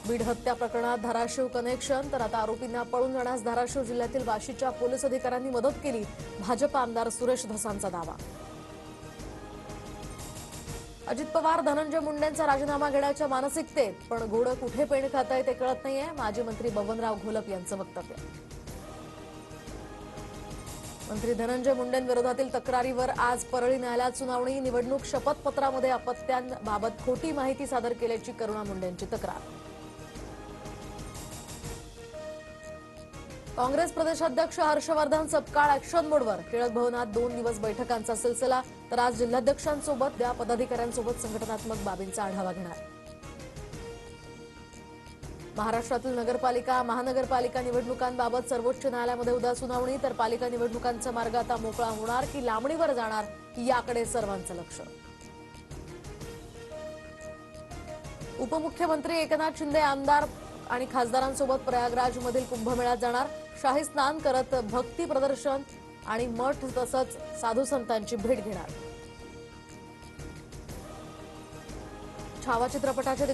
बीड हत्या प्रकरणात धाराशिव कनेक्शन, तर आता आरोपींना पळून जाण्यास धाराशिव जिल्ह्यातील वाशीच्या पोलीस अधिकाऱ्यांनी मदत केली, भाजप आमदार सुरेश धसांचा दावा. अजित पवार धनंजय मुंडेंचा राजीनामा घेण्याच्या मानसिकतेत, पण घोडं कुठे पेंड खातंय ते कळत नाहीये, माजी मंत्री बबनराव घोलप यांचं वक्तव्य. मंत्री धनंजय मुंडेंविरोधातील तक्रारीवर आज परळी न्यायालयात सुनावणी. निवडणूक शपथपत्रामध्ये अपत्यांबाबत खोटी माहिती सादर केल्याची करुणा मुंडेंची तक्रार. काँग्रेस प्रदेशाध्यक्ष हर्षवर्धन सपकाळ ॲक्शन मोडवर. टिळक भवनात 2 दिवस बैठकांचा सिलसिला, तर आज जिल्हाध्यक्षांसोबत पदाधिकाऱ्यांसोबत संघटनात्मक बाबींचा आढावा घेणार. महाराष्ट्रातील नगरपालिका महानगरपालिका निवडणुकांबाबत सर्वोच्च न्यायालयामध्ये उद्या सुनावणी, तर पालिका निवडणुकांचा मार्ग आता मोकळा होणार की लांबणीवर जाणार याकडे सर्वांचं लक्ष. उपमुख्यमंत्री एकनाथ शिंदे आमदार आणि खासदारांसोबत प्रयागराजमधील कुंभमेळ्यात जाणार. शाही स्नान करत भक्ती प्रदर्शन आणि मठ तसंच साधू संतांची भेट घेणार. छावा चित्रपटाचे